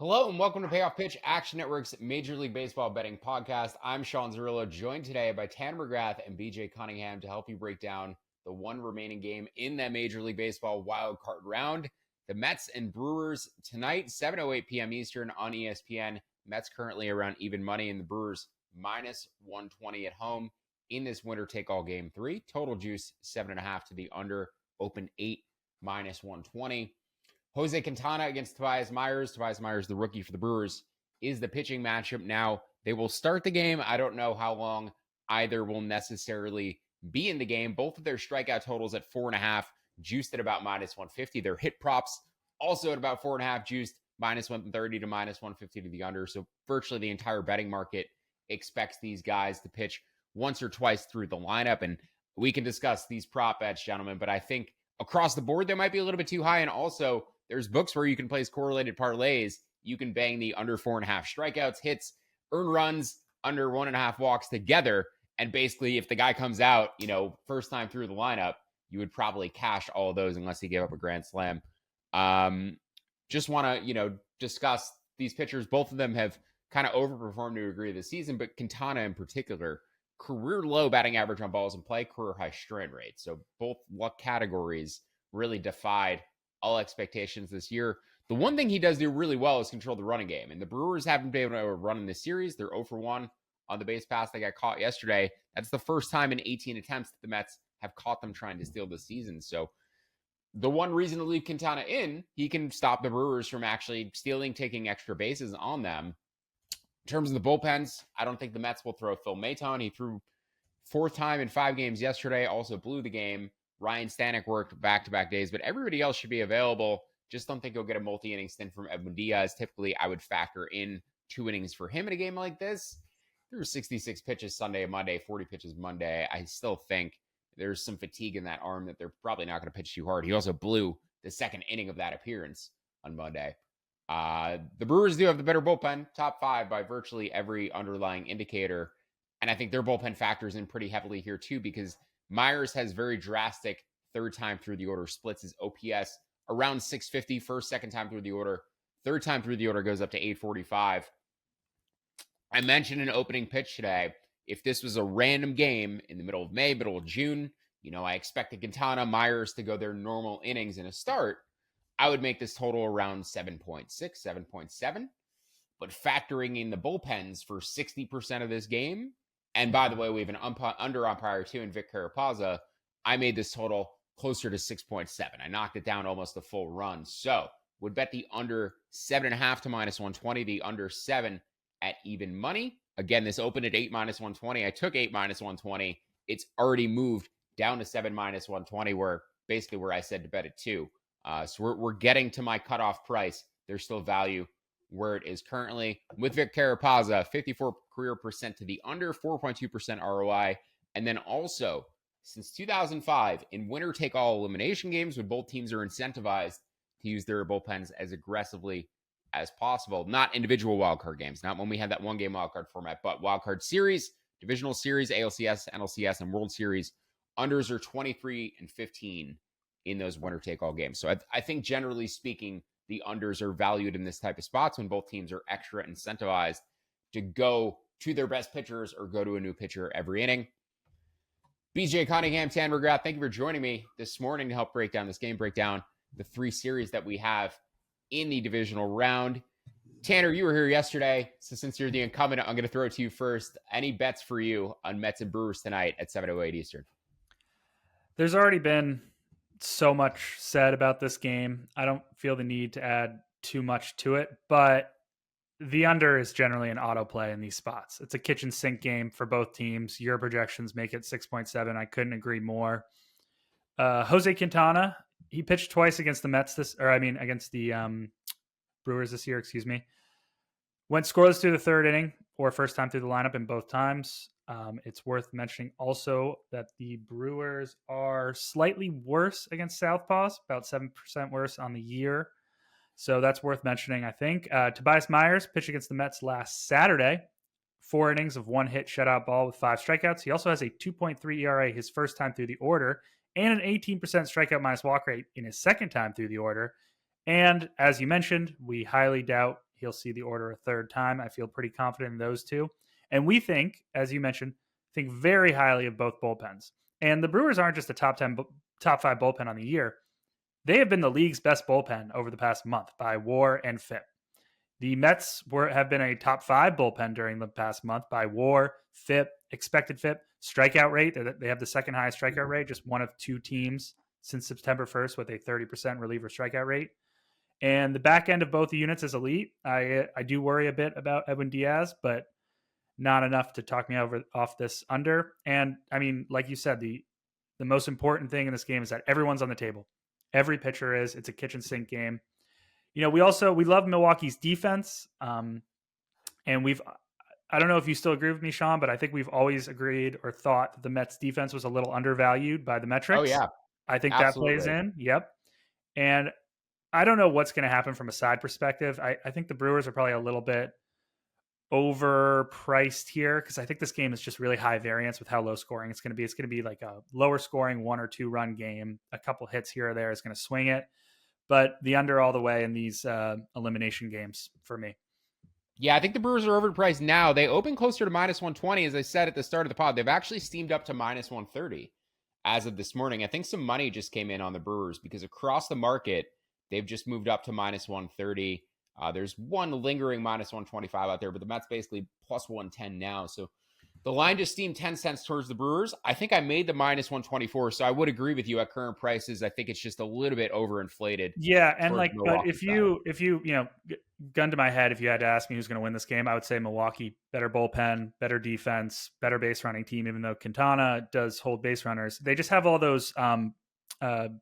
Hello and welcome to Payoff Pitch, Action Network's Major League Baseball betting podcast. I'm Sean Zerillo, joined today by Tanner McGrath and BJ Cunningham to help you break down the one remaining game in that Major League Baseball wild card round. The Mets and Brewers tonight, 7:08 p.m. Eastern on ESPN. Mets currently around even money and the Brewers minus 120 at home in this winner take all game 3. Total juice 7.5 to the under, open 8 minus 120. Jose Quintana against Tobias Myers. Tobias Myers, the rookie for the Brewers, is the pitching matchup. Now, they will start the game. I don't know how long either will necessarily be in the game. Both of their strikeout totals at 4.5, juiced at about minus 150. Their hit props also at about 4.5, juiced minus 130 to minus 150 to the under. So virtually the entire betting market expects these guys to pitch once or twice through the lineup. And we can discuss these prop bets, gentlemen, but I think across the board, they might be a little bit too high. And also, there's books where you can place correlated parlays. You can bang the under 4.5 strikeouts, hits, earn runs, under 1.5 walks together. And basically, if the guy comes out, first time through the lineup, you would probably cash all of those unless he gave up a grand slam. Just want to, discuss these pitchers. Both of them have kind of overperformed to a degree this season, but Quintana in particular, career low batting average on balls in play, career high strike rate. So both luck categories really defied all expectations this year. The one thing he does do really well is control the running game. And the Brewers haven't been able to run in this series. They're 0 for 1 on the base pass. They got caught yesterday. That's the first time in 18 attempts that the Mets have caught them trying to steal the season. So the one reason to leave Quintana in, he can stop the Brewers from actually stealing, taking extra bases on them. In terms of the bullpens, I don't think the Mets will throw Phil Maton. He threw fourth time in 5 games yesterday, also blew the game. Ryan Stanek worked back-to-back days, but everybody else should be available. Just don't think he'll get a multi-inning stint from Edwin Diaz. Typically, I would factor in 2 innings for him in a game like this. There were 66 pitches Sunday and Monday, 40 pitches Monday. I still think there's some fatigue in that arm that they're probably not going to pitch too hard. He also blew the second inning of that appearance on Monday. The Brewers do have the better bullpen, top 5 by virtually every underlying indicator. And I think their bullpen factors in pretty heavily here too, because Myers has very drastic third time through the order splits his OPS around 650 first, second time through the order. Third time through the order goes up to 845. I mentioned in opening pitch today, if this was a random game in the middle of May, middle of June, I expected Quintana, Myers to go their normal innings in a start. I would make this total around 7.6, 7.7. But factoring in the bullpens for 60% of this game, and by the way, we have an under umpire too in Vic Carapazza, I made this total closer to 6.7. I knocked it down almost a full run. So would bet the under 7.5 to minus 120, the under 7 at even money. Again, this opened at 8 minus 120. I took 8 minus 120. It's already moved down to 7 minus 120, where I said to bet it 2. So we're getting to my cutoff price. There's still value where it is currently. With Vic Carapazza, 54 career percent to the under, 4.2% ROI. And then also, since 2005, in winner-take-all elimination games, when both teams are incentivized to use their bullpens as aggressively as possible, not individual wildcard games, not when we had that one-game wildcard format, but wildcard series, divisional series, ALCS, NLCS, and World Series, unders are 23 and 15 in those winner-take-all games. So I think, generally speaking, the unders are valued in this type of spots when both teams are extra incentivized to go to their best pitchers or go to a new pitcher every inning. BJ Cunningham, Tanner McGrath, thank you for joining me this morning to help break down this game, break down the 3 series that we have in the divisional round. Tanner, you were here yesterday, so since you're the incumbent, I'm going to throw it to you first. Any bets for you on Mets and Brewers tonight at 7:08 Eastern? There's already been so much said about this game. I don't feel the need to add too much to it, but the under is generally an autoplay in these spots. It's a kitchen sink game for both teams. Your projections make it 6.7. I couldn't agree more. Jose Quintana, he pitched twice against the Mets against the Brewers this year, Went scoreless through the third inning or first time through the lineup in both times. It's worth mentioning also that the Brewers are slightly worse against southpaws, about 7% worse on the year. So that's worth mentioning, I think. Tobias Myers pitched against the Mets last Saturday. 4 innings of 1 hit shutout ball with 5 strikeouts. He also has a 2.3 ERA his first time through the order and an 18% strikeout minus walk rate in his second time through the order. And as you mentioned, we highly doubt he'll see the order a third time. I feel pretty confident in those two. And we think, as you mentioned, think very highly of both bullpens. And the Brewers aren't just a top 10, top 5 bullpen on the year. They have been the league's best bullpen over the past month by WAR and FIP. The Mets have been a top 5 bullpen during the past month by WAR, FIP, expected FIP, strikeout rate. They have the second highest strikeout rate, just one of 2 teams since September 1st with a 30% reliever strikeout rate. And the back end of both the units is elite. I do worry a bit about Edwin Diaz, but not enough to talk me off this under. And I mean, like you said, the most important thing in this game is that everyone's on the table. Every pitcher is. It's a kitchen sink game. You know, we love Milwaukee's defense. And I don't know if you still agree with me, Sean, but I think we've always agreed or thought that the Mets defense was a little undervalued by the metrics. Oh, yeah. I think Absolutely. that plays in. Yep. And I don't know what's going to happen from a side perspective. I think the Brewers are probably a little bit overpriced here because I think this game is just really high variance with how low scoring it's going to be. It's going to be like a lower scoring 1 or 2 run game. A couple hits here or there is going to swing it, but the under all the way in these elimination games for me. Yeah, I think the Brewers are overpriced now. They open closer to minus 120, as I said at the start of the pod. They've actually steamed up to minus 130 as of this morning. I think some money just came in on the Brewers because across the market, they've just moved up to minus 130. There's one lingering minus 125 out there, but the Mets basically plus 110 now. So the line just steamed 10 cents towards the Brewers. I think I made the minus 124, so I would agree with you at current prices. I think it's just a little bit overinflated. Yeah, and like, but if you gun to my head, if you had to ask me who's going to win this game, I would say Milwaukee. Better bullpen, better defense, better base running team. Even though Quintana does hold base runners, they just have all those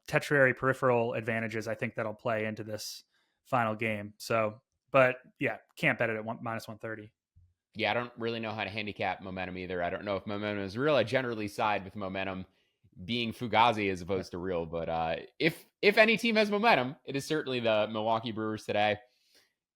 tertiary peripheral advantages. I think that'll play into this final game. So, but yeah, can't bet it at minus 130. Yeah, I don't really know how to handicap momentum either. I don't know if momentum is real. I generally side with momentum being fugazi as opposed to real. But if any team has momentum, it is certainly the Milwaukee Brewers today.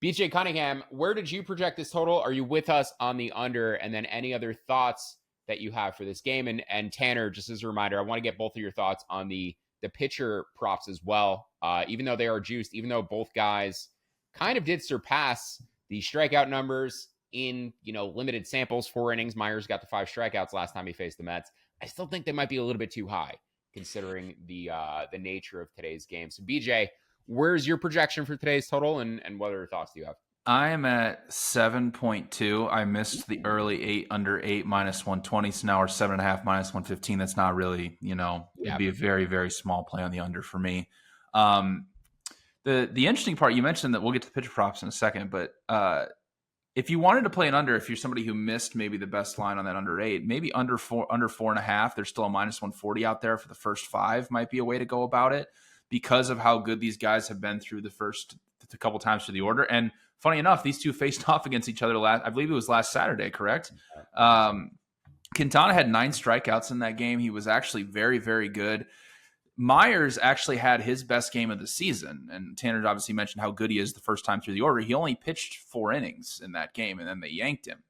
BJ Cunningham, where did you project this total? Are you with us on the under? And then any other thoughts that you have for this game? And Tanner, just as a reminder, I want to get both of your thoughts on the pitcher props as well. Even though they are juiced, even though both guys kind of did surpass the strikeout numbers in, limited samples, 4 innings. Myers got the 5 strikeouts last time he faced the Mets. I still think they might be a little bit too high considering the nature of today's game. So BJ, where's your projection for today's total and what other thoughts do you have? I am at 7.2. I missed the early 8 under 8 minus 120. So now we're 7.5 minus 115. That's not really, it'd be a very, very small play on the under for me. The interesting part, you mentioned that we'll get to the pitcher props in a second, but if you wanted to play an under, if you're somebody who missed maybe the best line on that under 8, maybe under 4.5, there's still a minus 140 out there for the first 5 might be a way to go about it because of how good these guys have been through the first a couple times through the order. And funny enough, these two faced off against each other I believe it was last Saturday, correct? Quintana had 9 strikeouts in that game. He was actually very, very good. Myers actually had his best game of the season, and Tanner obviously mentioned how good he is the first time through the order. He only pitched 4 innings in that game, and then they yanked him.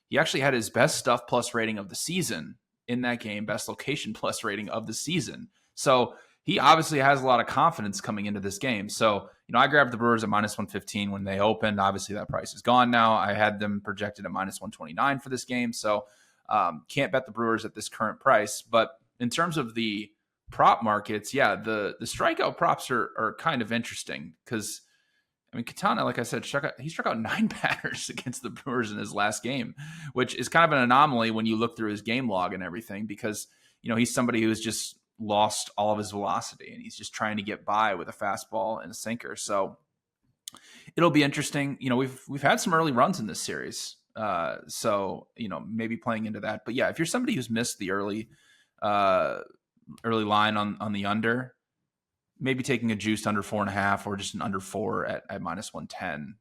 He actually had his best stuff plus rating of the season in that game, best location plus rating of the season. So he obviously has a lot of confidence coming into this game. So, I grabbed the Brewers at minus 115 when they opened. Obviously, that price is gone now. I had them projected at minus 129 for this game. So can't bet the Brewers at this current price. But in terms of the prop markets, yeah, the strikeout props are kind of interesting because, Quintana, like I said, he struck out 9 batters against the Brewers in his last game, which is kind of an anomaly when you look through his game log and everything because, he's somebody who's just lost all of his velocity and he's just trying to get by with a fastball and a sinker. So it'll be interesting. We've had some early runs in this series. So, maybe playing into that. But yeah, if you're somebody who's missed the early line on the under, maybe taking a juiced under 4.5 or just an under 4 at minus 110,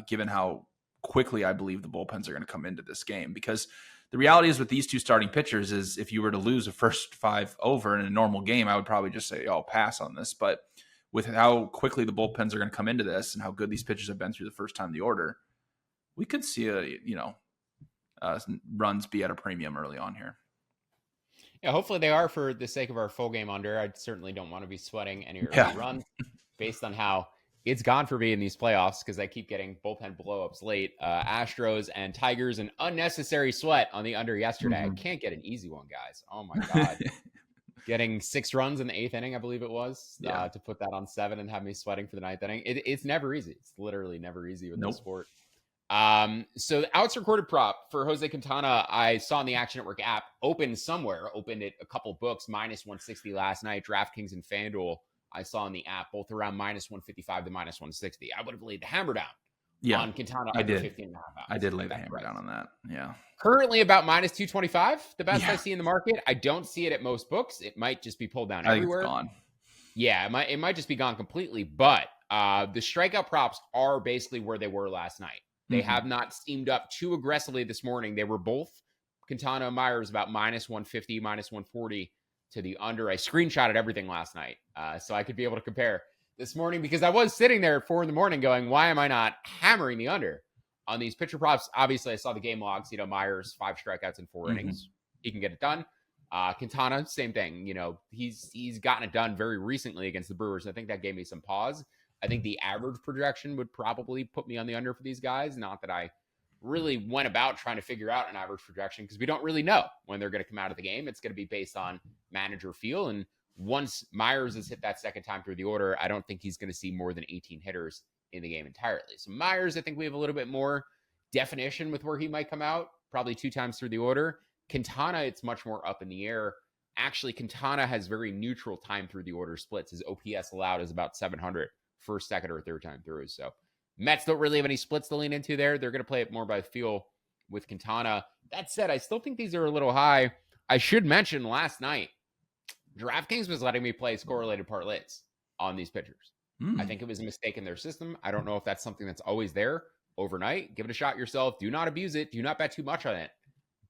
given how quickly I believe the bullpens are going to come into this game. Because the reality is with these two starting pitchers is if you were to lose a first 5 over in a normal game, I would probably just say, pass on this. But with how quickly the bullpens are going to come into this and how good these pitchers have been through the first time the order, we could see runs be at a premium early on here. Yeah, hopefully they are for the sake of our full game under. I certainly don't want to be sweating any early runs based on how It's gone for me in these playoffs because I keep getting bullpen blowups late. Astros and Tigers, an unnecessary sweat on the under yesterday. I can't get an easy one, guys. Oh my God. Getting 6 runs in the 8th inning, I believe it was, to put that on 7 and have me sweating for the 9th inning. It's never easy. It's literally never easy with this sport. So the outs recorded prop for Jose Quintana, I saw in the Action Network app, opened at a couple books, minus 160 last night. DraftKings and FanDuel, I saw in the app, both around minus 155 to minus 160. I would have laid the hammer down on Quintana under 15.5 hours. I did lay the hammer down on that. Yeah. Currently about minus 225, the best I see in the market. I don't see it at most books. It might just be pulled down everywhere. It's gone. Yeah, it might just be gone completely. But the strikeout props are basically where they were last night. They have not steamed up too aggressively this morning. They were both, Quintana and Myers, about minus 150, minus 140 to the under. I screenshotted everything last night so I could be able to compare this morning, because I was sitting there at 4 a.m. going, why am I not hammering the under on these pitcher props? Obviously, I saw the game logs. Myers, 5 strikeouts in 4 innings. He can get it done. Quintana, same thing. He's gotten it done very recently against the Brewers. I think that gave me some pause. I think the average projection would probably put me on the under for these guys. Not that I really went about trying to figure out an average projection, because we don't really know when they're going to come out of the game. It's going to be based on manager feel. And once Myers has hit that second time through the order, I don't think he's going to see more than 18 hitters in the game entirely. So Myers, I think we have a little bit more definition with where he might come out, probably 2 times through the order. Quintana, it's much more up in the air. Actually, Quintana has very neutral time through the order splits. His OPS allowed is about 700 first, second, or third time through. So Mets don't really have any splits to lean into there. They're going to play it more by feel with Quintana. That said, I still think these are a little high. I should mention last night, DraftKings was letting me place correlated parlays on these pitchers. I think it was a mistake in their system. I don't know if that's something that's always there overnight. Give it a shot yourself. Do not abuse it. Do not bet too much on it.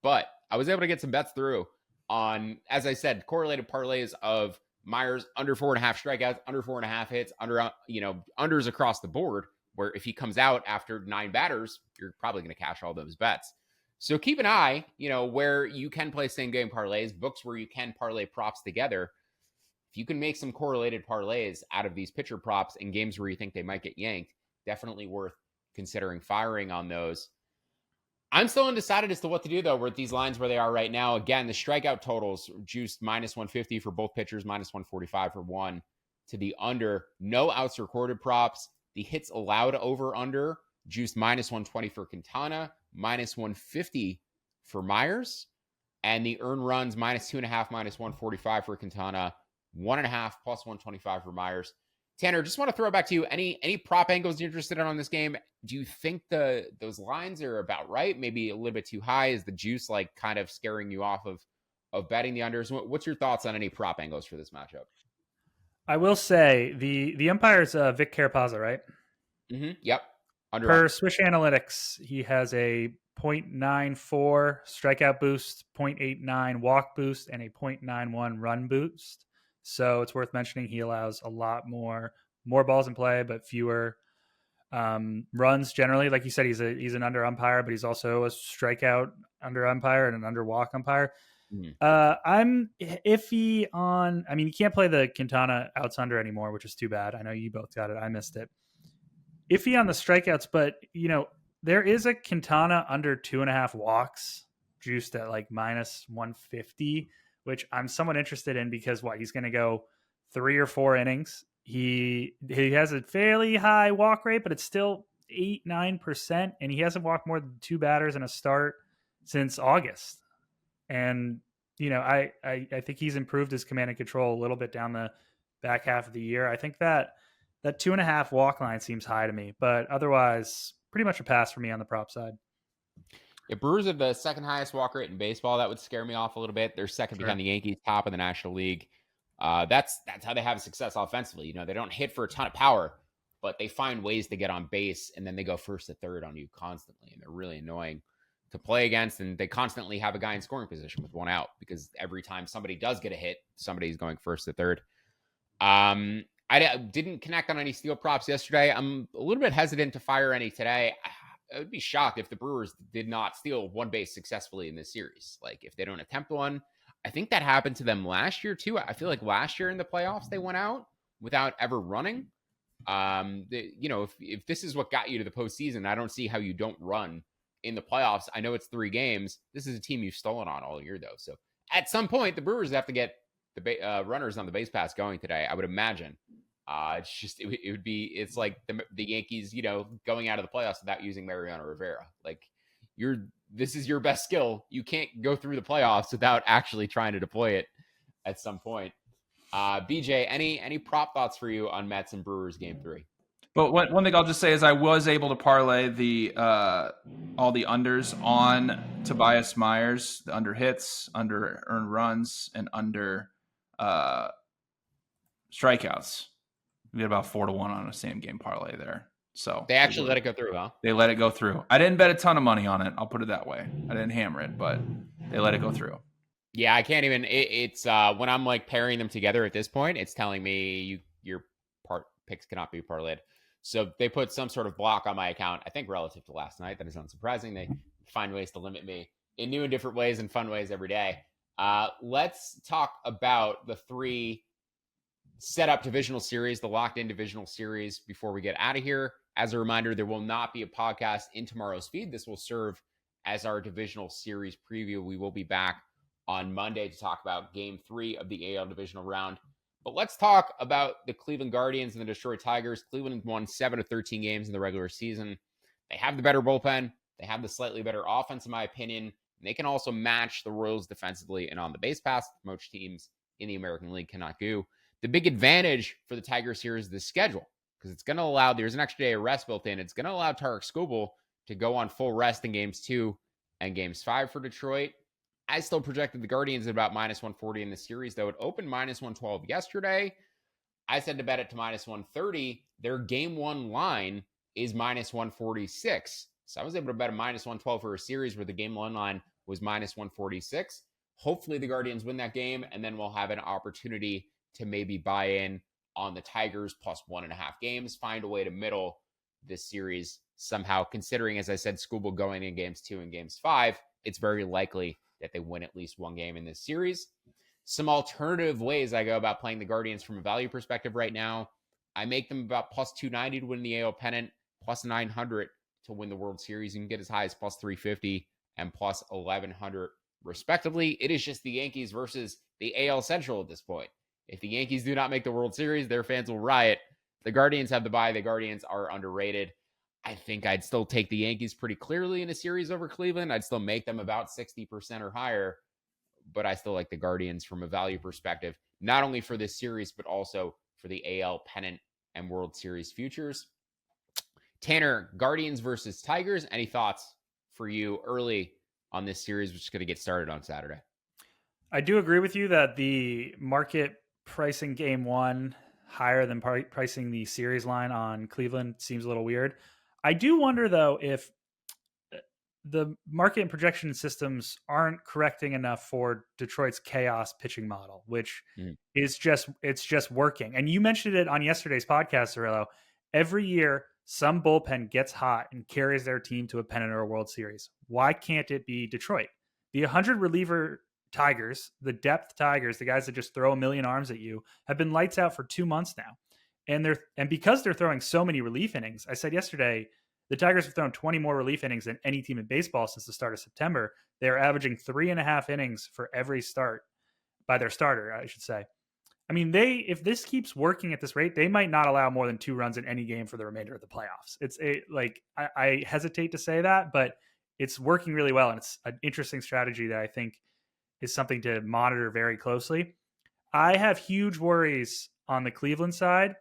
But I was able to get some bets through on, as I said, correlated parlays of Myers under 4.5 strikeouts, under 4.5 hits, unders across the board, where if he comes out after 9 batters, you're probably going to cash all those bets. So keep an eye, where you can play same game parlays, books where you can parlay props together. If you can make some correlated parlays out of these pitcher props in games where you think they might get yanked, definitely worth considering firing on those. I'm still undecided as to what to do, though, with these lines where they are right now. Again, the strikeout totals juiced minus 150 for both pitchers, minus 145 for one to the under. No outs recorded props. The hits allowed over under juiced minus 120 for Quintana, minus 150 for Myers. And the earned runs minus 2.5, minus 145 for Quintana, 1.5 plus 125 for Myers. Tanner, just want to throw it back to you. Any prop angles you're interested in on this game? Do you think those lines are about right? Maybe a little bit too high? Is the juice kind of scaring you off of betting the unders? What's your thoughts on any prop angles for this matchup? I will say the umpire's Vic Carapazza, right? Yep. Per Swish Analytics, he has a 0.94 strikeout boost, 0.89 walk boost, and a 0.91 run boost. So it's worth mentioning he allows a lot more balls in play, but fewer runs generally. Like you said, he's an under umpire, but he's also a strikeout under umpire and an under walk umpire. I'm iffy on, you can't play the Quintana outs under anymore, which is too bad. I know you both got it. I missed it. Iffy on the strikeouts, but there is a Quintana under 2.5 walks juiced at minus 150, which I'm somewhat interested in because he's going to go 3 or 4 innings. He has a fairly high walk rate, but it's still 8-9%, and he hasn't walked more than 2 batters in a start since August. And I think he's improved his command and control a little bit down the back half of the year. I think that 2.5 walk line seems high to me, but otherwise, pretty much a pass for me on the prop side. Yeah, Brewers have the second highest walk rate in baseball. That would scare me off a little bit. They're second behind the Yankees, top of the National League. That's how they have success offensively. They don't hit for a ton of power, but they find ways to get on base, and then they go first to third on you constantly, and they're really annoying to play against. And they constantly have a guy in scoring position with 1 out, because every time somebody does get a hit, somebody's going first to third. I didn't connect on any steal props yesterday. I'm a little bit hesitant to fire any today. I would be shocked if the Brewers did not steal one base successfully in this series. If they don't attempt one, I think that happened to them last year too. I feel like last year in the playoffs, they went out without ever running. If this is what got you to the postseason, I don't see how you don't run in the playoffs. I know it's 3 games. This is a team you've stolen on all year, though. So at some point, the Brewers have to get the runners on the base pass going today, I would imagine. It's like the Yankees, going out of the playoffs without using Mariano Rivera. Like this is your best skill. You can't go through the playoffs without actually trying to deploy it at some point. BJ, any prop thoughts for you on Mets and Brewers game 3? But one thing I'll just say is I was able to parlay the all the unders on Tobias Myers, the under hits, under earned runs, and under strikeouts. We had about 4-1 on a same game parlay there. So they actually let it go through, huh? They let it go through. I didn't bet a ton of money on it. I'll put it that way. I didn't hammer it, but they let it go through. Yeah, I can't even. It's when I'm like pairing them together at this point, it's telling me your picks cannot be parlayed. So they put some sort of block on my account. I think relative to last night, that is unsurprising. They find ways to limit me in new and different ways and fun ways every day. Let's talk about the 3 set up divisional series, the locked in divisional series before we get out of here. As a reminder, there will not be a podcast in tomorrow's feed. This will serve as our divisional series preview. We will be back on Monday to talk about game 3 of the AL divisional round. But let's talk about the Cleveland Guardians and the Detroit Tigers. Cleveland won 7 of 13 games in the regular season. They have the better bullpen. They have the slightly better offense, in my opinion. And they can also match the Royals defensively and on the base pass, most teams in the American League cannot do. The big advantage for the Tigers here is the schedule, because it's going to allow, there's an extra day of rest built in. It's going to allow Tarek Skubal to go on full rest in games 2 and games 5 for Detroit. I still projected the Guardians at about minus 140 in the series, though it opened minus 112 yesterday. I said to bet it to minus 130. Their game 1 line is minus 146. So I was able to bet a minus 112 for a series where the game 1 line was minus 146. Hopefully the Guardians win that game, and then we'll have an opportunity to maybe buy in on the Tigers plus 1.5 games, find a way to middle this series somehow, considering, as I said, Skubal going in games 2 and games 5, it's very likely that they win at least 1 game in this series. Some alternative ways I go about playing the Guardians from a value perspective right now. I make them about plus 290 to win the AL pennant, plus 900 to win the World Series. You can get as high as plus 350 and plus 1100 respectively. It is just the Yankees versus the AL Central at this point. If the Yankees do not make the World Series, their fans will riot. The Guardians have the bye. The Guardians are underrated. I think I'd still take the Yankees pretty clearly in a series over Cleveland. I'd still make them about 60% or higher, but I still like the Guardians from a value perspective, not only for this series, but also for the AL pennant and World Series futures. Tanner, Guardians versus Tigers. Any thoughts for you early on this series, which is going to get started on Saturday? I do agree with you that the market pricing game 1 higher than pricing the series line on Cleveland seems a little weird. I do wonder, though, if the market and projection systems aren't correcting enough for Detroit's chaos pitching model, which is just working. And you mentioned it on yesterday's podcast, Cirillo. Every year, some bullpen gets hot and carries their team to a pennant or a World Series. Why can't it be Detroit? The 100 reliever Tigers, the depth Tigers, the guys that just throw a million arms at you, have been lights out for 2 months now. And because they're throwing so many relief innings, I said yesterday, the Tigers have thrown 20 more relief innings than any team in baseball since the start of September. They are averaging 3.5 innings for every start by their starter, I should say. I mean, if this keeps working at this rate, they might not allow more than 2 runs in any game for the remainder of the playoffs. I hesitate to say that, but it's working really well. And it's an interesting strategy that I think is something to monitor very closely. I have huge worries on the Cleveland side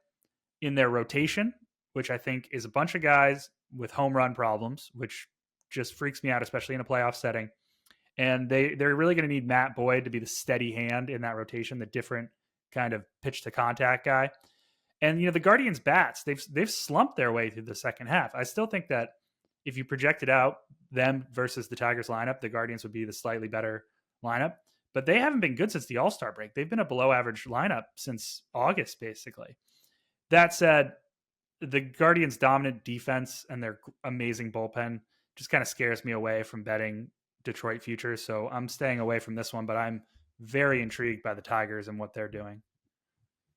in their rotation, which I think is a bunch of guys with home run problems, which just freaks me out, especially in a playoff setting. And they're really going to need Matt Boyd to be the steady hand in that rotation, the different kind of pitch to contact guy. And, the Guardians bats, they've slumped their way through the second half. I still think that if you projected out them versus the Tigers lineup, the Guardians would be the slightly better lineup, but they haven't been good since the All-Star break. They've been a below average lineup since August, basically. That said, the Guardians' dominant defense and their amazing bullpen just kind of scares me away from betting Detroit futures. So I'm staying away from this one, but I'm very intrigued by the Tigers and what they're doing.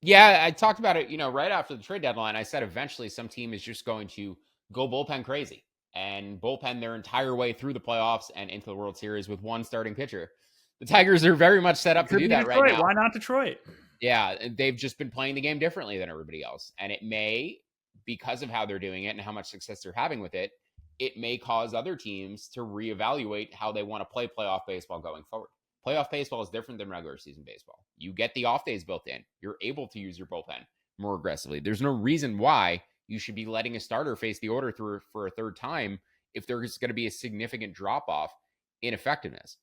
Yeah, I talked about it, right after the trade deadline. I said eventually some team is just going to go bullpen crazy and bullpen their entire way through the playoffs and into the World Series with one starting pitcher. The Tigers are very much set up to Could do be that right Detroit. now. Why not Detroit? Yeah, they've just been playing the game differently than everybody else. And it may, because of how they're doing it and how much success they're having with it, it may cause other teams to reevaluate how they want to play playoff baseball going forward. Playoff baseball is different than regular season baseball. You get the off days built in. You're able to use your bullpen more aggressively. There's no reason why you should be letting a starter face the order through for a third time if there's going to be a significant drop off in effectiveness.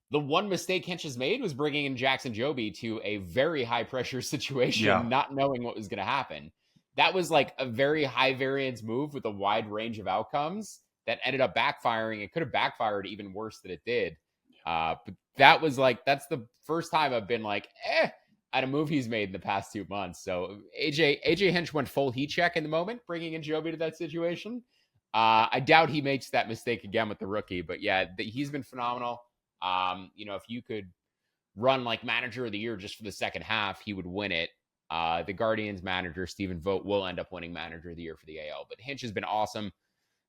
The one mistake Hinch has made was bringing in Jackson Joby to a very high pressure situation, not knowing what was going to happen. That was like a very high variance move with a wide range of outcomes that ended up backfiring. It could have backfired even worse than it did. But that was that's the first time I've been at a move he's made in the past 2 months. So AJ Hinch went full heat check in the moment, bringing in Joby to that situation. I doubt he makes that mistake again with the rookie, but yeah, he's been phenomenal. If you could run like manager of the year just for the second half, he would win it. The Guardians manager, Stephen Vogt, will end up winning manager of the year for the AL, but Hinch has been awesome.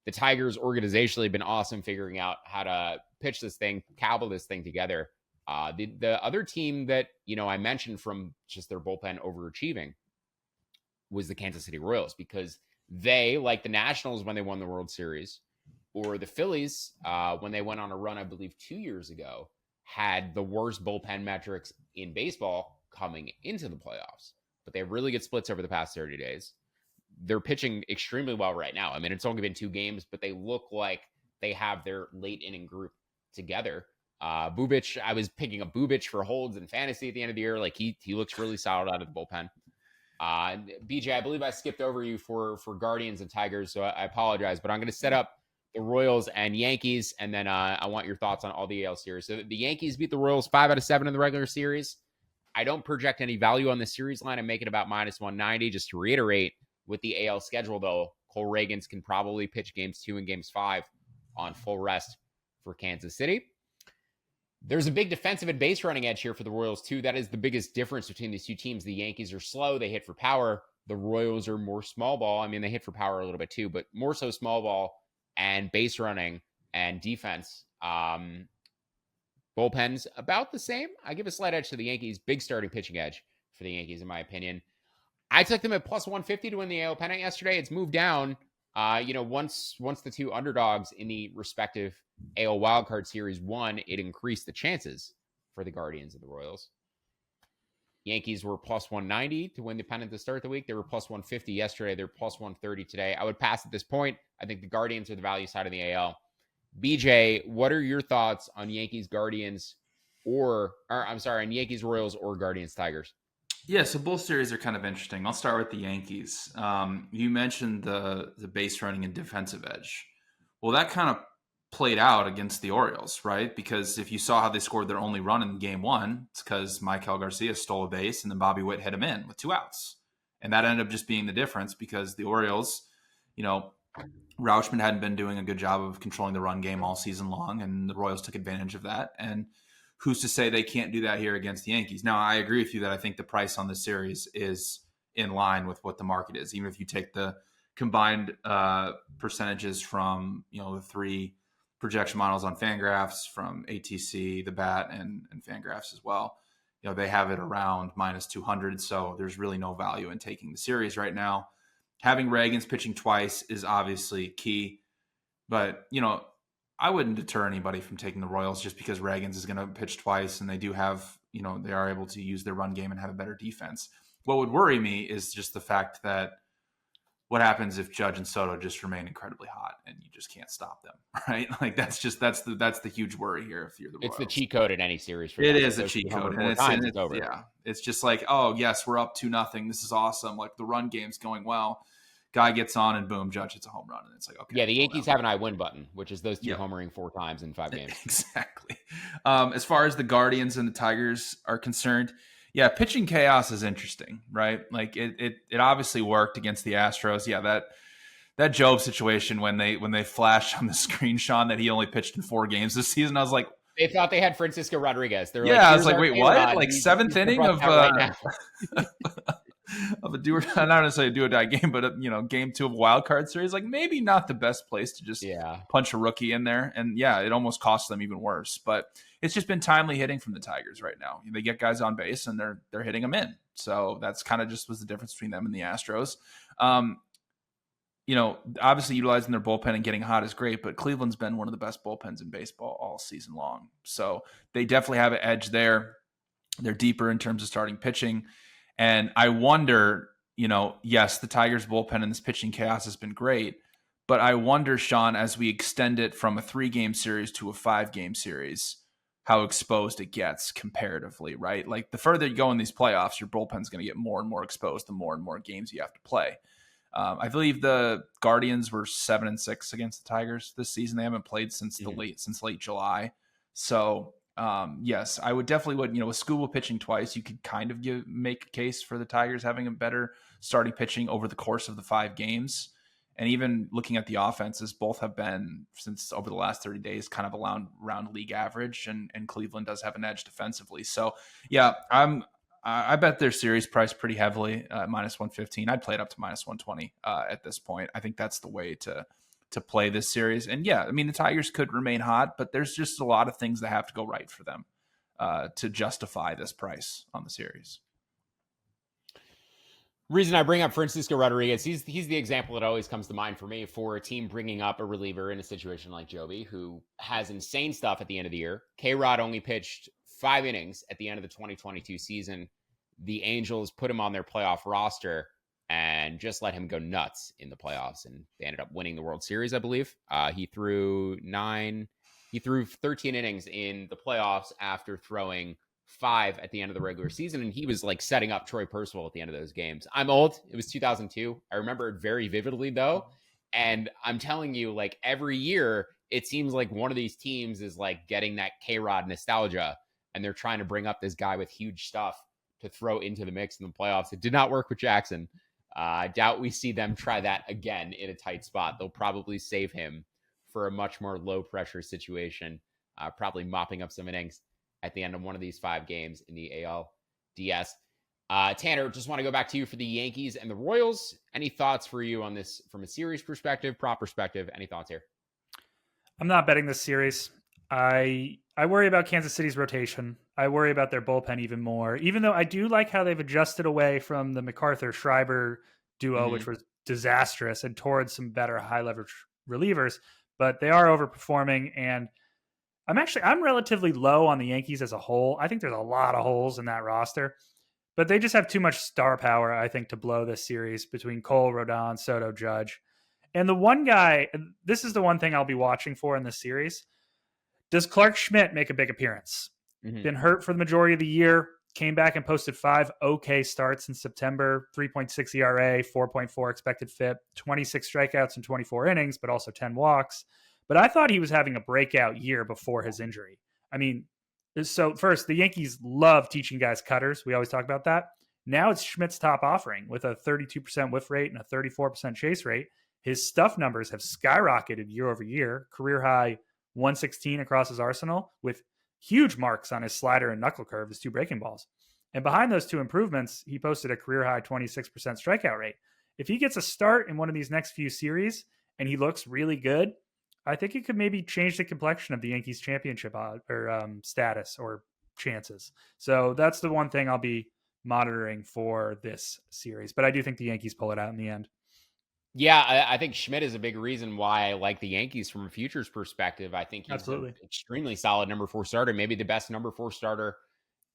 The Tigers organizationally have been awesome figuring out how to pitch this thing, cobble this thing together. The other team that, I mentioned from just their bullpen overachieving was the Kansas City Royals, because they, like the Nationals when they won the World Series, or the Phillies when they went on a run, I believe 2 years ago, had the worst bullpen metrics in baseball coming into the playoffs. But they have really good splits over the past 30 days. They're pitching extremely well right now. I mean, it's only been 2 games, but they look like they have their late inning group together. Bubic, I was picking up Bubic for holds in fantasy at the end of the year. Like he looks really solid out of the bullpen. BJ, I believe I skipped over you for Guardians and Tigers, so I apologize, but I'm going to set up the Royals and Yankees, and then I want your thoughts on all the AL series. So the Yankees beat the Royals 5 out of 7 in the regular series. I don't project any value on the series line. I make it about minus 190. Just to reiterate, with the AL schedule, though, Cole Reagans can probably pitch games 2 and games 5 on full rest for Kansas City. There's a big defensive and base running edge here for the Royals, too. That is the biggest difference between these two teams. The Yankees are slow. They hit for power. The Royals are more small ball. I mean, they hit for power a little bit, too, but more so small ball and base running and defense. Bullpens about the same. I give a slight edge to the Yankees. Big starting pitching edge for the Yankees, in my opinion. I took them at plus 150 to win the AL pennant yesterday. It's moved down. Once the two underdogs in the respective AL wildcard series won, it increased the chances for the Guardians of the Royals. Yankees were plus 190 to win the pennant to start the week. They were plus 150 yesterday. They're plus 130 today. I would pass at this point. I think the Guardians are the value side of the AL. BJ, what are your thoughts on Yankees Guardians on Yankees Royals or Guardians Tigers? Yeah, so both series are kind of interesting. I'll start with the Yankees. You mentioned the base running and defensive edge. Well, that kind of played out against the Orioles, right? Because if you saw how they scored their only run in game 1, it's because Maikel Garcia stole a base and then Bobby Witt hit him in with 2 outs. And that ended up just being the difference because the Orioles, Rauschman hadn't been doing a good job of controlling the run game all season long, and the Royals took advantage of that. And who's to say they can't do that here against the Yankees? Now, I agree with you that I think the price on this series is in line with what the market is, even if you take the combined percentages from the 3 projection models on Fangraphs, from ATC, the BAT, and Fangraphs as well. They have it around minus 200, so there's really no value in taking the series right now. Having Reagans pitching twice is obviously key, but I wouldn't deter anybody from taking the Royals just because Reagans is going to pitch twice and they do have, they are able to use their run game and have a better defense. What would worry me is just the fact that what happens if Judge and Soto just remain incredibly hot and you just can't stop them, right? Like that's the huge worry here if you're the Royals. It's the cheat code in any series. It is a cheat code. And it's over. Yeah. It's just like, oh yes, we're up 2-0. This is awesome. Like the run game's going well. Guy gets on and boom, Judge hits a home run. And it's like, okay. Yeah, the Yankees have an I win button, which is those two homering 4 times in 5 games. Exactly. As far as the Guardians and the Tigers are concerned, yeah, pitching chaos is interesting, right? Like it obviously worked against the Astros. Yeah, that Job situation when they flashed on the screen, Sean, that he only pitched in 4 games this season, I was like, they thought they had Francisco Rodriguez. I was like, wait, what? Like 7th inning of of a not necessarily a do or die game, but game 2 of a wild card series, like maybe not the best place to just Yeah. punch a rookie in there. And yeah, it almost costs them even worse. But it's just been timely hitting from the Tigers right now. They get guys on base and they're hitting them in. So that's kind of just was the difference between them and the Astros. Obviously utilizing their bullpen and getting hot is great, but Cleveland's been one of the best bullpens in baseball all season long. So they definitely have an edge there. They're deeper in terms of starting pitching. And I wonder, yes, the Tigers bullpen and this pitching chaos has been great, but I wonder, Sean, as we extend it from a 3-game series to a 5-game series, how exposed it gets comparatively, right? Like the further you go in these playoffs, your bullpen's going to get more and more exposed the more and more games you have to play. I believe the Guardians were 7-6 against the Tigers this season. They haven't played since late July. So yes, I would definitely with Skubal pitching twice, you could kind of make a case for the Tigers having a better starting pitching over the course of the 5 games. And even looking at the offenses, both have been, since over the last 30 days, kind of around league average, and Cleveland does have an edge defensively. So yeah, I bet their series price pretty heavily at -115. I'd play it up to -120 at this point. I think that's the way to play this series. And yeah, I mean, the Tigers could remain hot, but there's just a lot of things that have to go right for them to justify this price on the series. Reason I bring up Francisco Rodriguez, he's the example that always comes to mind for me for a team bringing up a reliever in a situation like Joby, who has insane stuff at the end of the year. K-Rod only pitched 5 innings at the end of the 2022 season. The Angels put him on their playoff roster and just let him go nuts in the playoffs, and they ended up winning the World Series, I believe. He threw 13 innings in the playoffs after throwing 5 at the end of the regular season, and he was like setting up Troy Percival at the end of those games. I'm old. It was 2002. I remember it very vividly, though. And I'm telling you, like, every year, it seems like one of these teams is like getting that K-Rod nostalgia, and they're trying to bring up this guy with huge stuff to throw into the mix in the playoffs. It did not work with Jackson. I doubt we see them try that again in a tight spot. They'll probably save him for a much more low-pressure situation, probably mopping up some innings at the end of one of these 5 games in the ALDS. Tanner, just want to go back to you for the Yankees and the Royals. Any thoughts for you on this from a series perspective, prop perspective? Any thoughts here? I'm not betting this series. I worry about Kansas City's rotation. I worry about their bullpen even more, even though I do like how they've adjusted away from the MacArthur-Schreiber duo, which was disastrous, and towards some better high-leverage relievers. But they are overperforming, and I'm relatively low on the Yankees as a whole. I think there's a lot of holes in that roster, but they just have too much star power, I think, to blow this series between Cole, Rodon, Soto, Judge. And the one guy, this is the one thing I'll be watching for in this series. Does Clark Schmidt make a big appearance? Been hurt for the majority of the year, came back and posted 5 okay starts in September, 3.6 ERA, 4.4 expected FIP, 26 strikeouts in 24 innings, but also 10 walks. But I thought he was having a breakout year before his injury. I mean, so first, the Yankees love teaching guys cutters. We always talk about that. Now it's Schmidt's top offering with a 32% whiff rate and a 34% chase rate. His stuff numbers have skyrocketed year over year, career high 116 across his arsenal, with huge marks on his slider and knuckle curve, his 2 breaking balls. And behind those 2 improvements, he posted a career high 26% strikeout rate. If he gets a start in one of these next few series and he looks really good, I think it could maybe change the complexion of the Yankees championship status or chances. So that's the one thing I'll be monitoring for this series. But I do think the Yankees pull it out in the end. Yeah, I think Schmidt is a big reason why I like the Yankees from a futures perspective. I think he's an extremely solid number 4 starter, maybe the best number 4 starter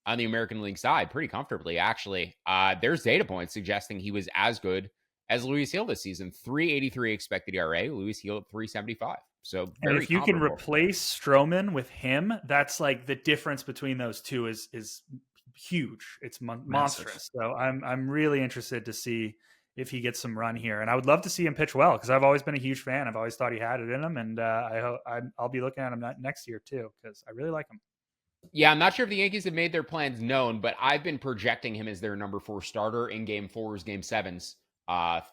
on the American League side, pretty comfortably, actually. There's data points suggesting he was as good as Luis Gil this season. 3.83 expected ERA, Luis Gil at 3.75. So and if you can replace Stroman with him, that's like the difference between those two is huge. It's monstrous. So I'm really interested to see if he gets some run here, and I would love to see him pitch well because I've always been a huge fan. I've always thought he had it in him, and I'll be looking at him next year too because I really like him. Yeah, I'm not sure if the Yankees have made their plans known, but I've been projecting him as their number 4 starter in Game 4s, Game 7s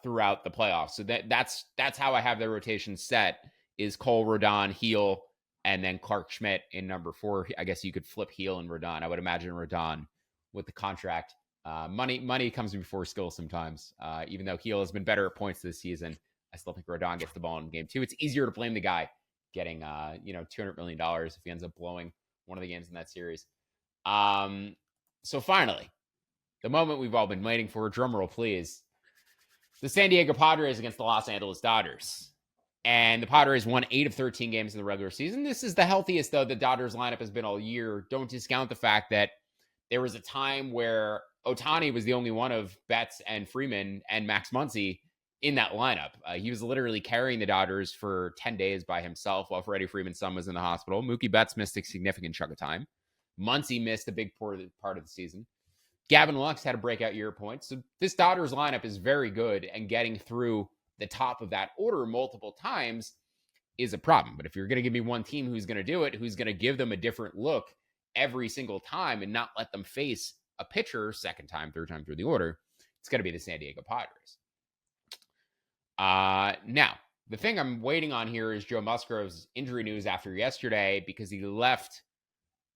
throughout the playoffs. So that's how I have their rotation set. Is Cole, Rodon, Heel, and then Clark Schmidt in number 4. I guess you could flip Heel and Rodon. I would imagine Rodon with the contract Money comes before skill sometimes. Even though Heel has been better at points this season, I still think Rodon gets the ball in game 2. It's easier to blame the guy getting $200 million if he ends up blowing one of the games in that series. So finally, the moment we've all been waiting for, drumroll please. The San Diego Padres against the Los Angeles Dodgers. And the Padres won 8 of 13 games in the regular season. This is the healthiest, though, the Dodgers lineup has been all year. Don't discount the fact that there was a time where Ohtani was the only one of Betts and Freeman and Max Muncy in that lineup. He was literally carrying the Dodgers for 10 days by himself while Freddie Freeman's son was in the hospital. Mookie Betts missed a significant chunk of time. Muncy missed a big part of the season. Gavin Lux had a breakout year of points. So this Dodgers lineup is very good, and getting through the top of that order multiple times is a problem. But if you're going to give me one team who's going to do it, who's going to give them a different look every single time and not let them face a pitcher second time, third time through the order, it's going to be the San Diego Padres. Now, the thing I'm waiting on here is Joe Musgrove's injury news after yesterday, because he left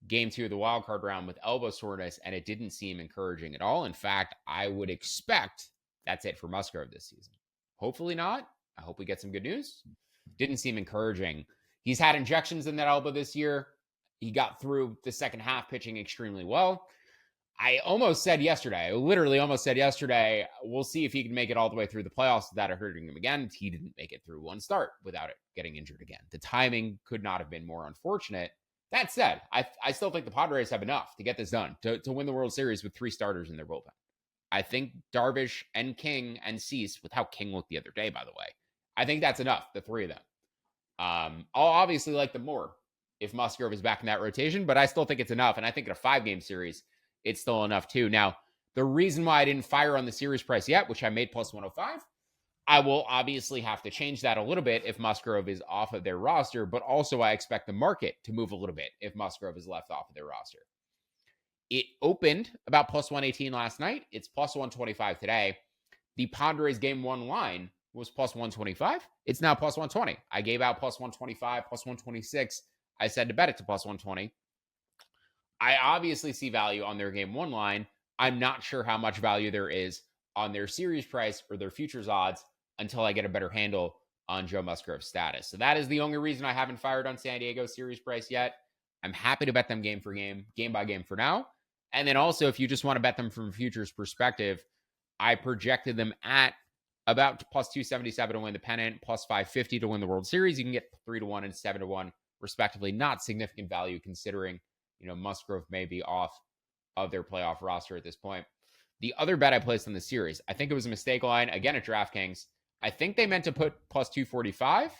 game 2 of the wild card round with elbow soreness, and it didn't seem encouraging at all. In fact, I would expect that's it for Musgrove this season. Hopefully not. I hope we get some good news. Didn't seem encouraging. He's had injections in that elbow this year. He got through the second half pitching extremely well. I literally almost said yesterday, we'll see if he can make it all the way through the playoffs without it hurting him again. He didn't make it through one start without it getting injured again. The timing could not have been more unfortunate. That said, I still think the Padres have enough to get this done, to win the World Series with 3 starters in their bullpen. I think Darvish and King and Cease, with how King looked the other day, by the way, I think that's enough, the 3 of them. I'll obviously like them more if Musgrove is back in that rotation, but I still think it's enough. And I think in a 5-game series, it's still enough too. Now, the reason why I didn't fire on the series price yet, which I made plus 105, I will obviously have to change that a little bit if Musgrove is off of their roster, but also I expect the market to move a little bit if Musgrove is left off of their roster. It opened about plus 118 last night. It's plus 125 today. The Padres game 1 line was plus 125. It's now plus 120. I gave out plus 125, plus 126. I said to bet it to plus 120. I obviously see value on their game 1 line. I'm not sure how much value there is on their series price or their futures odds until I get a better handle on Joe Musgrove's status. So that is the only reason I haven't fired on San Diego series price yet. I'm happy to bet them game for game, game by game for now. And then also, if you just want to bet them from a futures perspective, I projected them at about plus 277 to win the pennant, plus 550 to win the World Series. You can get 3-1 and 7-1 respectively. Not significant value considering, Musgrove may be off of their playoff roster at this point. The other bet I placed on the series, I think it was a mistake line, again at DraftKings. I think they meant to put plus 245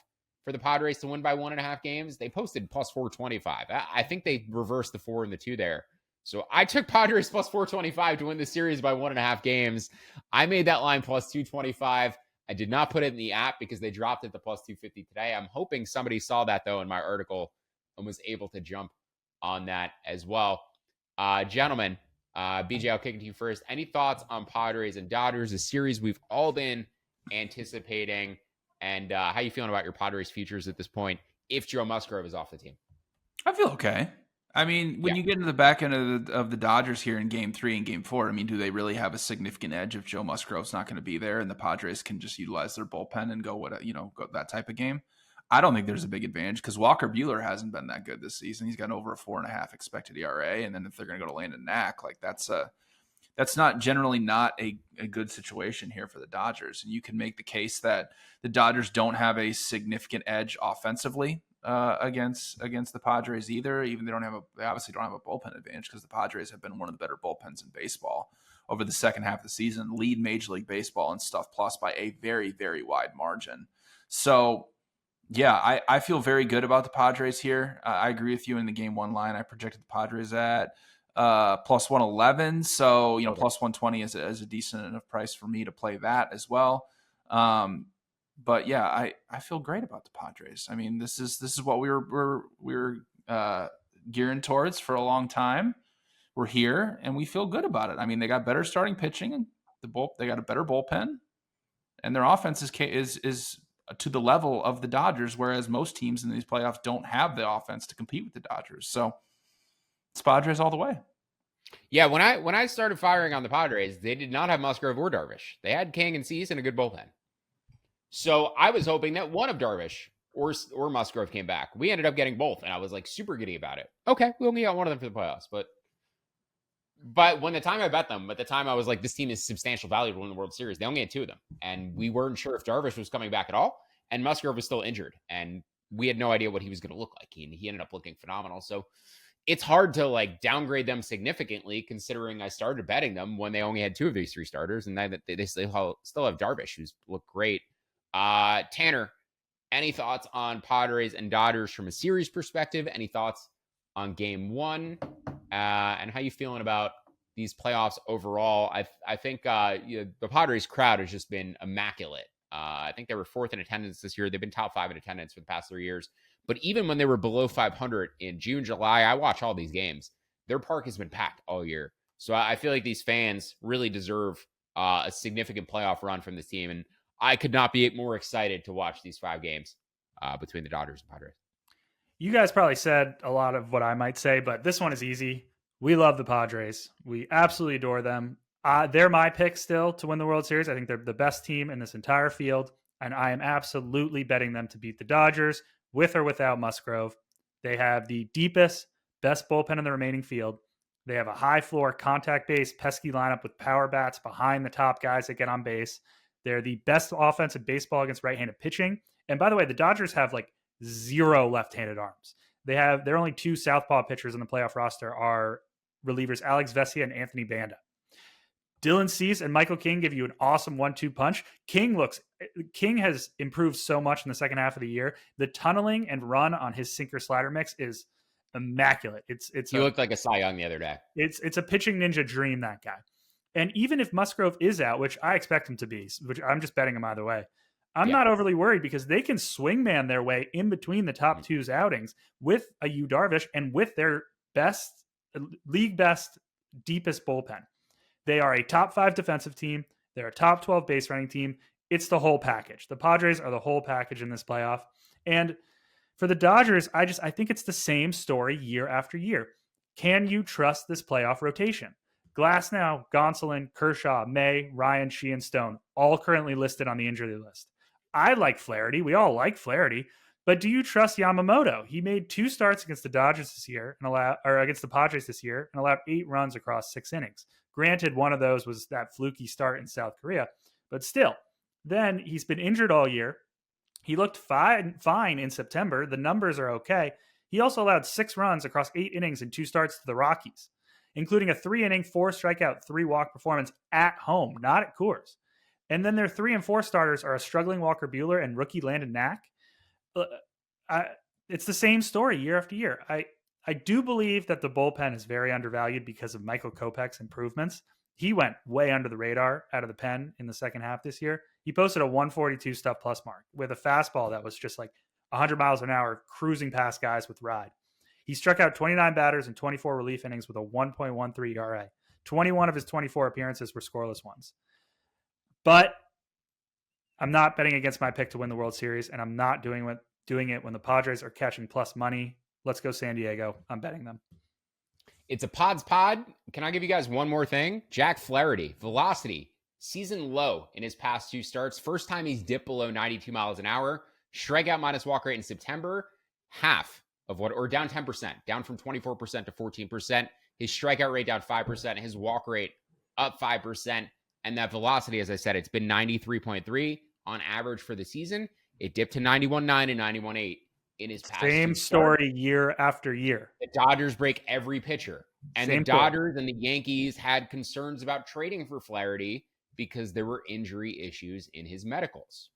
for the Padres to win by 1.5 games. They posted plus 425. I think they reversed the 4 and the 2 there. So I took Padres plus 425 to win the series by 1.5 games. I made that line plus 225. I did not put it in the app because they dropped it to plus 250 today. I'm hoping somebody saw that, though, in my article and was able to jump on that as well. Gentlemen, BJ, I'll kick it to you first. Any thoughts on Padres and Dodgers, a series we've all been anticipating, and how you feeling about your Padres futures at this point if Joe Musgrove is off the team? I feel okay. I mean, when you get into the back end of the Dodgers here in game 3 and game 4, I mean, do they really have a significant edge if Joe Musgrove's not going to be there and the Padres can just utilize their bullpen and go that type of game? I don't think there's a big advantage because Walker Buehler hasn't been that good this season. He's got over a 4.5 expected ERA, and then if they're going to go to Landon Knack, like that's not generally not a good situation here for the Dodgers. And you can make the case that the Dodgers don't have a significant edge offensively against the Padres either. Even they obviously don't have a bullpen advantage because the Padres have been one of the better bullpens in baseball over the second half of the season, lead Major League Baseball in stuff plus by a very, very wide margin. So yeah, I feel very good about the Padres here. I agree with you in the game 1 line. I projected the Padres at plus 111. So, plus 120 is a decent enough price for me to play that as well. But yeah, I feel great about the Padres. I mean, this is what we were gearing towards for a long time. We're here and we feel good about it. I mean, they got better starting pitching and they got a better bullpen, and their offense is to the level of the Dodgers, whereas most teams in these playoffs don't have the offense to compete with the Dodgers. So it's Padres all the way. Yeah, when I started firing on the Padres, they did not have Musgrove or Darvish. They had King and Cease and a good bullpen. So I was hoping that one of Darvish or Musgrove came back. We ended up getting both, and I was like super giddy about it. Okay, we only got one of them for the playoffs, but when the time I bet them, at the time I was like, this team is substantial value to win the World Series. They only had two of them, and we weren't sure if Darvish was coming back at all, and Musgrove was still injured, and we had no idea what he was going to look like. He ended up looking phenomenal. So it's hard to like downgrade them significantly, considering I started betting them when they only had two of these three starters, and they still have Darvish, who's looked great. Tanner, any thoughts on Padres and Dodgers from a series perspective? Any thoughts on game one? And how you feeling about these playoffs overall? I think the Padres crowd has just been immaculate. I think they were fourth in attendance this year. They've been top five in attendance for the past 3 years. But even when they were below 500 in June, July, I watch all these games. Their park has been packed all year. So I feel like these fans really deserve a significant playoff run from this team. And I could not be more excited to watch these 5 games between the Dodgers and Padres. You guys probably said a lot of what I might say, but this one is easy. We love the Padres. We absolutely adore them. They're my pick still to win the World Series. I think they're the best team in this entire field, and I am absolutely betting them to beat the Dodgers with or without Musgrove. They have the deepest, best bullpen in the remaining field. They have a high floor, contact-based, pesky lineup with power bats behind the top guys that get on base. They're the best offense in baseball against right-handed pitching. And by the way, the Dodgers have like 0 left-handed arms. Their only 2 southpaw pitchers in the playoff roster are relievers Alex Vesia and Anthony Banda. Dylan Cease and Michael King give you an awesome 1-2 punch. King has improved so much in the second half of the year. The tunneling and run on his sinker slider mix is immaculate. He looked like a Cy Young the other day. It's a pitching ninja dream, that guy. And even if Musgrove is out, which I expect him to be, which I'm just betting him either way, I'm not overly worried because they can swingman their way in between the top two's outings with a Yu Darvish and with their league best, deepest bullpen. They are a top 5 defensive team. They're a top 12 base running team. It's the whole package. The Padres are the whole package in this playoff. And for the Dodgers, I think it's the same story year after year. Can you trust this playoff rotation? Glasnow, Gonsolin, Kershaw, May, Ryan, Sheehan, Stone, all currently listed on the injury list. I like Flaherty. We all like Flaherty. But do you trust Yamamoto? He made 2 starts against the Dodgers this year against the Padres this year and allowed 8 runs across 6 innings. Granted, one of those was that fluky start in South Korea, but still. Then he's been injured all year. He looked fine in September. The numbers are okay. He also allowed 6 runs across 8 innings in 2 starts to the Rockies, including a 3-inning, 4 strikeout, 3-walk performance at home, not at Coors. And then their 3 and 4 starters are a struggling Walker Buehler and rookie Landon Knack. It's the same story year after year. I do believe that the bullpen is very undervalued because of Michael Kopech's improvements. He went way under the radar out of the pen in the second half this year. He posted a 142 stuff plus mark with a fastball that was just like 100 miles an hour cruising past guys with ride. He struck out 29 batters in 24 relief innings with a 1.13 ERA. 21 of his 24 appearances were scoreless ones. But I'm not betting against my pick to win the World Series, and I'm not doing it when the Padres are catching plus money. Let's go San Diego. I'm betting them. It's a Pods pod. Can I give you guys one more thing? Jack Flaherty, velocity, season low in his past 2 starts. First time he's dipped below 92 miles an hour. Strikeout minus walk rate in September, half of what, or down 10%, down from 24% to 14%. His strikeout rate down 5%, his walk rate up 5%. And that velocity, as I said, it's been 93.3 on average for the season. It dipped to 91.9 and 91.8 in his past. Same story year after year. The Dodgers break every pitcher. And the Dodgers and the Yankees had concerns about trading for Flaherty because there were injury issues in his medicals.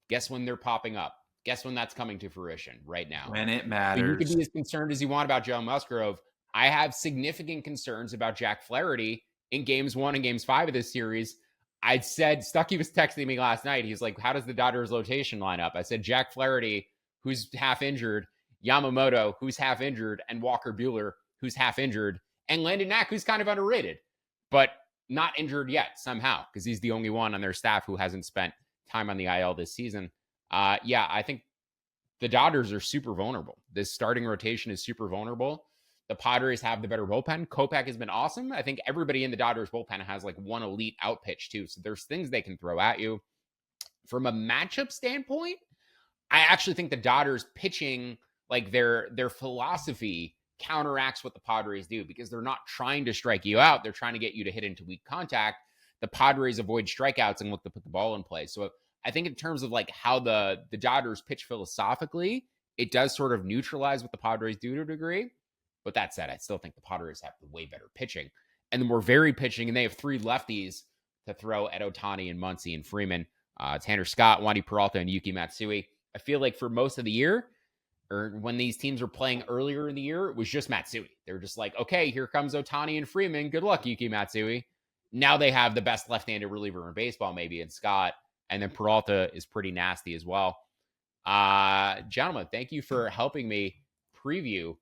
Guess when they're popping up? Guess when that's coming to fruition right now? When it matters. So you can be as concerned as you want about Joe Musgrove. I have significant concerns about Jack Flaherty in games 1 and games 5 of this series. I said, Stuckey was texting me last night. He's like, how does the Dodgers rotation line up? I said, Jack Flaherty, who's half injured, Yamamoto, who's half injured, and Walker Buehler, who's half injured, and Landon Knack, who's kind of underrated, but not injured yet somehow, because he's the only one on their staff who hasn't spent time on the IL this season. I think the Dodgers are super vulnerable. This starting rotation is super vulnerable. the Padres have the better bullpen. Kopech has been awesome. I think everybody in the Dodgers bullpen has like one elite out pitch too. So there's things they can throw at you. From a matchup standpoint, I actually think the Dodgers pitching, like their philosophy counteracts what the Padres do because they're not trying to strike you out. They're trying to get you to hit into weak contact. The Padres avoid strikeouts and look to put the ball in play. So I think in terms of like how the Dodgers pitch philosophically, it does sort of neutralize what the Padres do to a degree. But that said, I still think the Padres have the way better pitching. And the more varied pitching, and they have 3 lefties to throw at Ohtani and Muncy and Freeman. Tanner Scott, Wandy Peralta, and Yuki Matsui. I feel like for most of the year, or when these teams were playing earlier in the year, it was just Matsui. They were just like, okay, here comes Ohtani and Freeman. Good luck, Yuki Matsui. Now they have the best left-handed reliever in baseball, maybe, in Scott. And then Peralta is pretty nasty as well. Gentlemen, thank you for helping me preview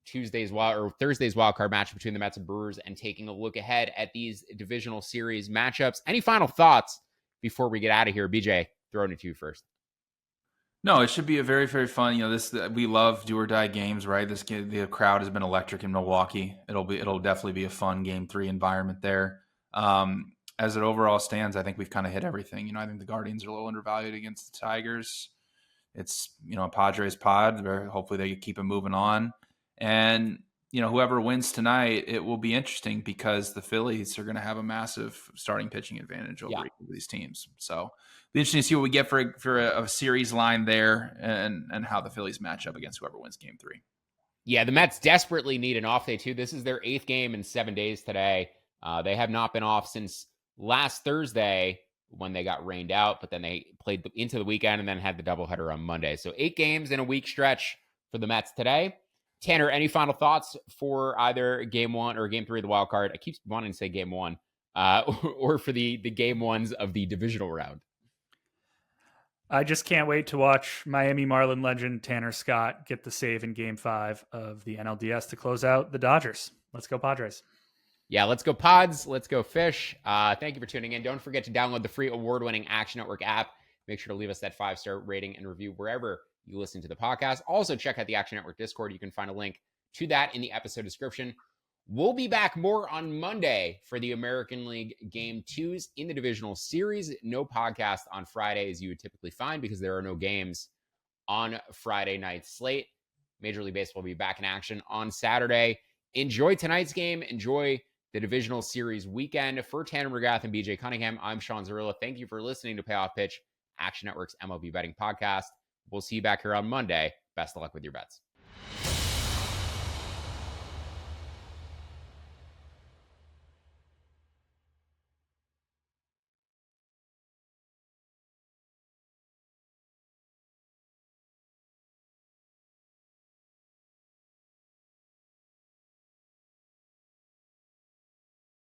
Thursday's wild card match between the Mets and Brewers and taking a look ahead at these divisional series matchups. Any final thoughts before we get out of here? BJ, throwing it to you first. No, it should be a very, very fun. We love do or die games, right? The crowd has been electric in Milwaukee. It'll definitely be a fun Game 3 environment there. As it overall stands, I think we've kind of hit everything. I think the Guardians are a little undervalued against the Tigers. It's a Padres pod. Hopefully they keep it moving on. And whoever wins tonight, it will be interesting because the Phillies are going to have a massive starting pitching advantage over these teams. So it'll be interesting to see what we get for a series line there and how the Phillies match up against whoever wins Game 3. Yeah, the Mets desperately need an off day too. This is their 8th game in 7 days today. They have not been off since last Thursday when they got rained out, but then they played into the weekend and then had the doubleheader on Monday. So 8 games in a week stretch for the Mets today. Tanner, any final thoughts for either Game 1 or Game 3 of the wild card? I keep wanting to say Game 1, or for the Game 1s of the divisional round. I just can't wait to watch Miami Marlin legend Tanner Scott get the save in Game 5 of the NLDS to close out the Dodgers. Let's go Padres. Yeah, let's go Pods. Let's go Fish. Thank you for tuning in. Don't forget to download the free award-winning Action Network app. Make sure to leave us that 5-star rating and review wherever you listen to the podcast. Also, check out the Action Network Discord. You can find a link to that in the episode description. We'll be back more on Monday for the American League Game 2s in the divisional series. No podcast on Friday as you would typically find because there are no games on Friday night slate. Major League Baseball will be back in action on Saturday. Enjoy tonight's game. Enjoy the divisional series weekend. For Tanner McGrath and BJ Cunningham, I'm Sean Zerillo. Thank you for listening to Payoff Pitch, Action Network's MLB betting podcast. We'll see you back here on Monday. Best of luck with your bets.